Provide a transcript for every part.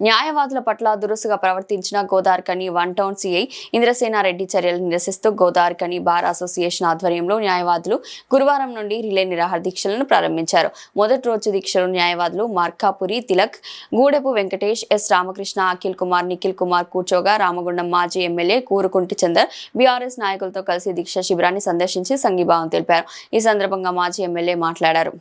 న్యాయవాదుల పట్ల దురుసుగా ప్రవర్తించిన Godavarikhani one town CI Indrasena Reddy చర్యలను నిరసిస్తూ గోదావరిఖని బార్ అసోసియేషన్ ఆధ్వర్యంలో న్యాయవాదులు గురువారం నుండి రిలే నిరాహార దీక్షలను ప్రారంభించారు. మొదటి రోజు దీక్షలు న్యాయవాదులు మార్కాపురి తిలక్, గూడెపు వెంకటేష్, ఎస్ రామకృష్ణ, అఖిల్ కుమార్, నిఖిల్ కుమార్ కూర్చోగా రామగుండం మాజీ ఎమ్మెల్యే కూరుకుంటి చందర్ బీఆర్ఎస్ నాయకులతో కలిసి దీక్ష శిబిరాన్ని సందర్శించి సంఘీభావం తెలిపారు. ఈ సందర్భంగా మాజీ ఎమ్మెల్యే మాట్లాడారు.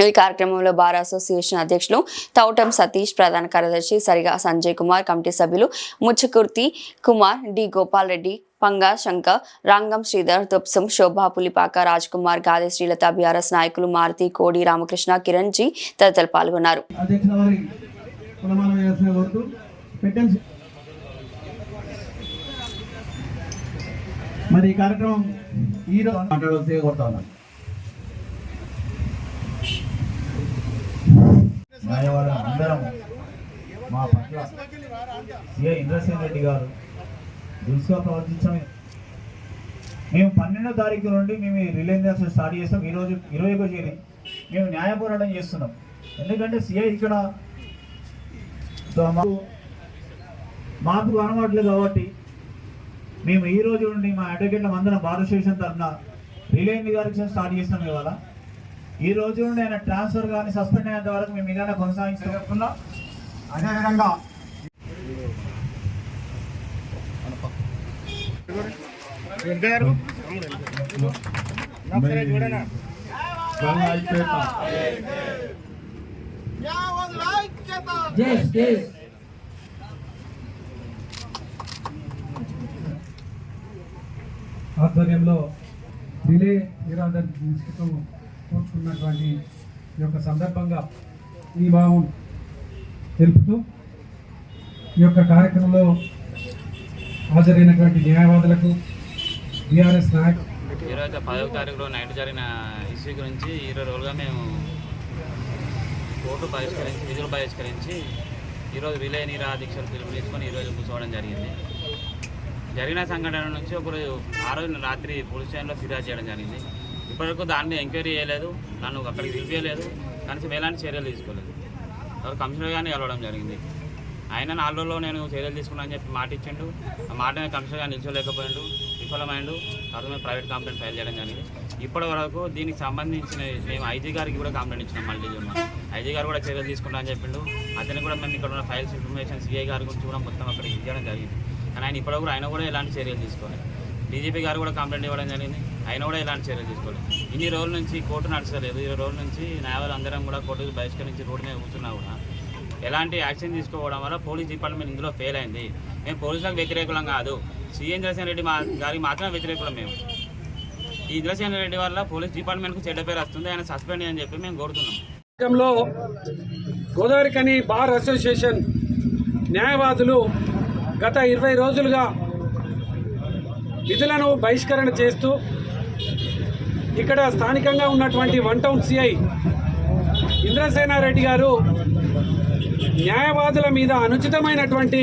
ఈ కార్యక్రమంలో బార్ అసోసియేషన్ అధ్యక్షులు తౌటం సతీష్, ప్రధాన కార్యదర్శి సరిగా సంజయ్ కుమార్, కమిటీ సభ్యులు ముచ్చకుర్తి కుమార్, డి గోపాల్ రెడ్డి, పంగా శంకర్, రంగం శ్రీధర్, తుప్సం, శోభా, పులిపాక, రాజ్ కుమార్, గాదే శ్రీలత, బీఆర్ఎస్ నాయకులు మారుతి, కోడి, రామకృష్ణ, కిరణ్ జీ తదితరులు పాల్గొన్నారు. మరి ఈ కార్యక్రమం న్యాయవాదులు అందరం మా పట్ల సిఐ ఇంద్రసేనారెడ్డి గారు దురుసుగా ప్రవర్తించాము. మేము 12వ తారీఖు నుండి మేము రిలే నిరాహార స్టార్ట్ చేస్తాం. ఈరోజు 21వ చేరి మేము న్యాయ పోరాటం చేస్తున్నాం. ఎందుకంటే సిఐ ఇక్కడ మాకు కనబడలేదు కాబట్టి మేము ఈ రోజు నుండి మా అడ్వకేట్ల అందరం బార్ అసోసియేషన్ తరఫున రిలే నిరాహార స్టార్ట్ చేస్తాం. ఇవాళ ఈ రోజు నుండి ఆయన ట్రాన్స్ఫర్ కానీ సస్పెండ్ అయ్యేంత వరకు మేము ఇలానే కొనసాగిస్తున్నాం. అదేవిధంగా ఆధ్వర్యంలో రిలే నిరాహార దీక్షతో కూర్చున్నటువంటి ఈ యొక్క సందర్భంగా ఈ భావం తెలుపుతూ ఈ యొక్క కార్యక్రమంలో హాజరైనటువంటి న్యాయవాదులకు బీఆర్ఎస్ నాయకులు ఈరోజు 10వ తారీఖులో నైట్ జరిగిన ఇష్యూ గురించి 20 రోజులుగా మేము కోర్టు విధులు బహిష్కరించి ఈరోజు రిలే నిరాహార దీక్షలు పిలుపునిచ్చుకొని ఈరోజు కూర్చోవడం జరిగింది. జరిగిన సంఘటన నుంచి ఒకరోజు ఆ రోజు రాత్రి పోలీస్ స్టేషన్లో ఫిర్యాదు చేయడం జరిగింది. ఇప్పటివరకు దాని మీద ఎంక్వైరీ చేయలేదు, నన్ను అక్కడికి పిలిపించలేదు, కనీసం ఎలాంటి చర్యలు తీసుకోలేదు. ఎవరు కమిషనర్ గారిని కలవడం జరిగింది. ఆయన 4 రోజుల్లో నేను చర్యలు తీసుకున్నానని చెప్పి మాట ఇచ్చిండు. ఆ మాట మీద కమిషనర్ గారు నిల్చోలేకపోయిండు, విఫలమైండు. తర్వాత మేము ప్రైవేట్ కంప్లైంట్ ఫైల్ చేయడం జరిగింది. ఇప్పటి వరకు దీనికి సంబంధించిన మేము ఐజీ గారికి కూడా కంప్లైంట్ ఇచ్చినాం. మళ్ళీ ఐజీ గారు కూడా చర్యలు తీసుకుంటామని చెప్పిండు. అతను కూడా మేము ఇక్కడ ఉన్న ఫైల్స్ ఇన్ఫర్మేషన్ సిఐ గారి గురించి కూడా మొత్తం అక్కడికి ఇవ్వడం జరిగింది. కానీ ఆయన కూడా ఎలాంటి చర్యలు తీసుకోలేదు. డీజీపీ గారు కూడా కంప్లైంట్ ఇవ్వడం జరిగింది. ఆయన కూడా ఎలాంటి చర్యలు తీసుకోలేదు. ఇన్ని రోజుల నుంచి కోర్టు నడచలేదు. 20 రోజుల నుంచి న్యాయవాదులు అందరం కూడా కోర్టుకు బహిష్కరించి రోడ్డు మీద కూర్చున్నా కూడా ఎలాంటి యాక్షన్ తీసుకోవడం వల్ల పోలీస్ డిపార్ట్మెంట్ ఇందులో ఫెయిల్ అయింది. మేము పోలీసులకు వ్యతిరేకులం కాదు, సిఐ ఇంద్రసేనారెడ్డి గారికి మాత్రమే వ్యతిరేకులం. మేము ఈ ఇంద్రసేనారెడ్డి వల్ల పోలీస్ డిపార్ట్మెంట్కు చెడ్డ పేరు వస్తుంది, ఆయన సస్పెండ్ అని చెప్పి మేము కోరుతున్నాం. గోదావరిఖని బార్ అసోసియేషన్ న్యాయవాదులు గత 20 రోజులుగా విధులను బహిష్కరణ చేస్తూ ఇక్కడ స్థానికంగా ఉన్నటువంటి వన్ టౌన్ సిఐ ఇంద్రసేనారెడ్డి గారు న్యాయవాదుల మీద అనుచితమైనటువంటి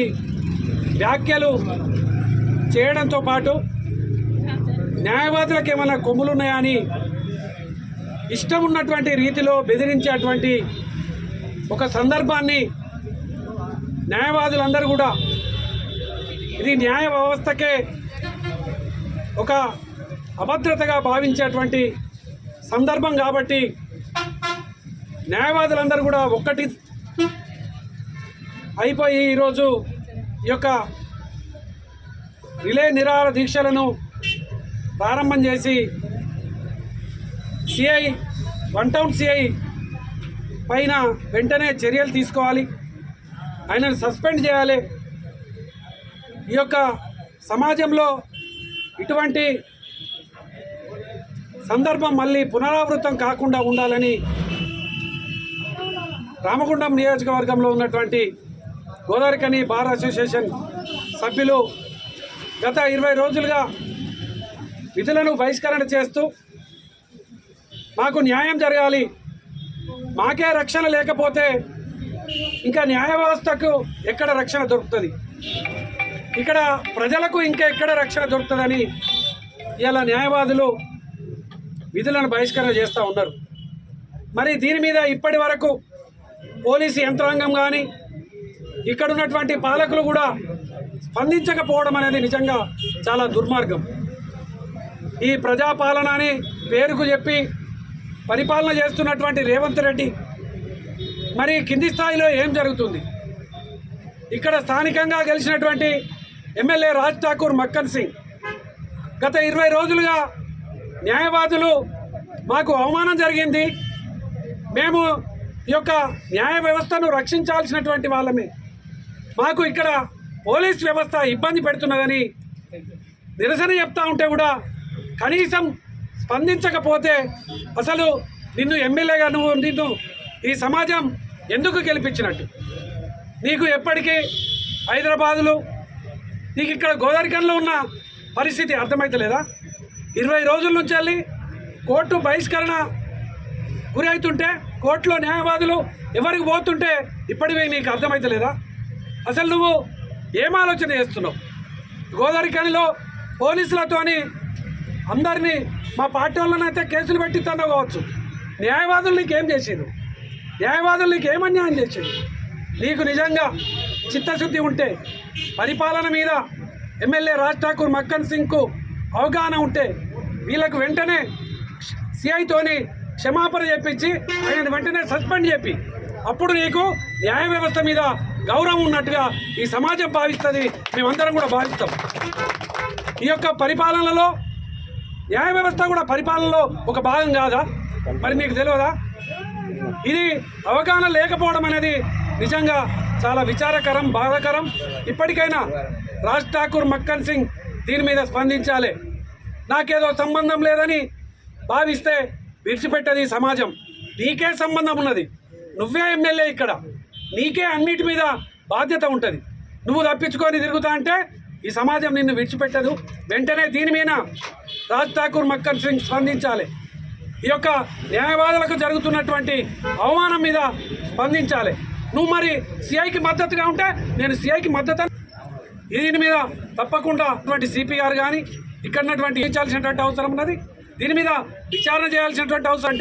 వ్యాఖ్యలు చేయడంతో పాటు న్యాయవాదులకు ఏమైనా కొమ్ములున్నాయని ఇష్టం ఉన్నటువంటి రీతిలో బెదిరించేటువంటి ఒక సందర్భాన్ని న్యాయవాదులందరూ కూడా ఇది న్యాయ వ్యవస్థకే ఒక అభద్రతగా భావించేటువంటి సందర్భం కాబట్టి న్యాయవాదులందరూ కూడా ఒక్కటి అయిపోయి ఈరోజు ఈ యొక్క రిలే నిరాహార దీక్షలను ప్రారంభం చేసి సిఐ వన్ టౌన్ సిఐ పైన వెంటనే చర్యలు తీసుకోవాలి, ఆయనను సస్పెండ్ చేయాలి. ఈ యొక్క సమాజంలో ఇటువంటి సందర్భం మళ్ళీ పునరావృతం కాకుండా ఉండాలని రామగుండం నియోజకవర్గంలో ఉన్నటువంటి గోదావరిఖని బార్ అసోసియేషన్ సభ్యులు గత 20 రోజులుగా విధులను బహిష్కరణ చేస్తూ మాకు న్యాయం జరగాలి, మాకే రక్షణ లేకపోతే ఇంకా న్యాయ వ్యవస్థకు ఎక్కడ రక్షణ దొరుకుతుంది, ఇక్కడ ప్రజలకు ఇంకా ఎక్కడ రక్షణ దొరుకుతుందని ఇలా న్యాయవాదులు విధులను బహిష్కరణ చేస్తూ ఉన్నారు. మరి దీని మీద ఇప్పటి వరకు పోలీసు యంత్రాంగం కానీ ఇక్కడ ఉన్నటువంటి పాలకులు కూడా స్పందించకపోవడం అనేది నిజంగా చాలా దుర్మార్గం. ఈ ప్రజాపాలన అని పేరుకు చెప్పి పరిపాలన చేస్తున్నటువంటి రేవంత్ రెడ్డి మరి కింది స్థాయిలో ఏం జరుగుతుంది? ఇక్కడ స్థానికంగా గెలిచినటువంటి ఎమ్మెల్యే రాజ్ ఠాకూర్ మక్కన్ సింగ్ గత 20 రోజులుగా న్యాయవాదులు మాకు అవమానం జరిగింది, మేము ఈ యొక్క న్యాయ వ్యవస్థను రక్షించాల్సినటువంటి వాళ్ళమే, మాకు ఇక్కడ పోలీస్ వ్యవస్థ ఇబ్బంది పెడుతున్నదని నిరసన చెప్తా ఉంటే కూడా కనీసం స్పందించకపోతే అసలు నిన్ను ఎమ్మెల్యేగా నిన్ను ఈ సమాజం ఎందుకు గెలిపించినట్టు? నీకు ఎప్పటికీ హైదరాబాదులో నీకు ఇక్కడ గోదావరిఖనిలో ఉన్న పరిస్థితి అర్థమవుతలేదా? 20 రోజుల నుంచి వెళ్ళి కోర్టు బహిష్కరణ గురి అవుతుంటే కోర్టులో న్యాయవాదులు ఎవరికి పోతుంటే ఇప్పటివే నీకు అర్థమవుతలేదా? అసలు నువ్వు ఏం ఆలోచన చేస్తున్నావు? గోదావరిఖనిలో పోలీసులతోని అందరినీ మా పార్టీ వాళ్ళనైతే కేసులు పెట్టి కావచ్చు, న్యాయవాదులు నీకేం చేసేది? న్యాయవాదులు నీకు ఏం అన్యాయం చేసేది? నీకు నిజంగా చిత్తశుద్ధి ఉంటే పరిపాలన మీద ఎమ్మెల్యే రాజ్ ఠాకూర్ మక్కన్ సింగ్కు అవగాహన ఉంటే వీళ్ళకు వెంటనే సిఐతోని క్షమాపణ చెప్పించి ఆయన వెంటనే సస్పెండ్ చెప్పి అప్పుడు నీకు న్యాయ వ్యవస్థ మీద గౌరవం ఉన్నట్టుగా ఈ సమాజం భావిస్తుంది, మేమందరం కూడా భావిస్తాం. ఈ యొక్క పరిపాలనలో న్యాయ వ్యవస్థ కూడా పరిపాలనలో ఒక భాగం కాదా? మరి మీకు తెలియదా? ఇది అవగాహన లేకపోవడం అనేది నిజంగా చాలా విచారకరం, బాధాకరం. ఇప్పటికైనా రాజ్ ఠాకూర్ మక్కన్ సింగ్ దీని మీద స్పందించాలి. నాకేదో సంబంధం లేదని భావిస్తే విడిచిపెట్టది సమాజం. నీకే సంబంధం ఉన్నది, నువ్వే ఎమ్మెల్యే ఇక్కడ, నీకే అన్నిటి మీద బాధ్యత ఉంటుంది. నువ్వు తప్పించుకొని తిరుగుతా అంటే ఈ సమాజం నిన్ను విడిచిపెట్టదు. వెంటనే దీని మీద రాజ్ ఠాకూర్ మక్కన్ సింగ్ స్పందించాలి. ఈ యొక్క న్యాయవాదులకు జరుగుతున్నటువంటి అవమానం మీద స్పందించాలి. నువ్వు మరి సిఐకి మద్దతుగా ఉంటే నేను సిఐకి మద్దతు, దీని మీద తప్పకుండా అటువంటి సిపి గారు కానీ ఇక్కడ ఉన్నటువంటి ఇచ్చాల్సినటువంటి అవసరం ఉన్నది. దీని మీద విచారణ చేయాల్సినటువంటి అవసరం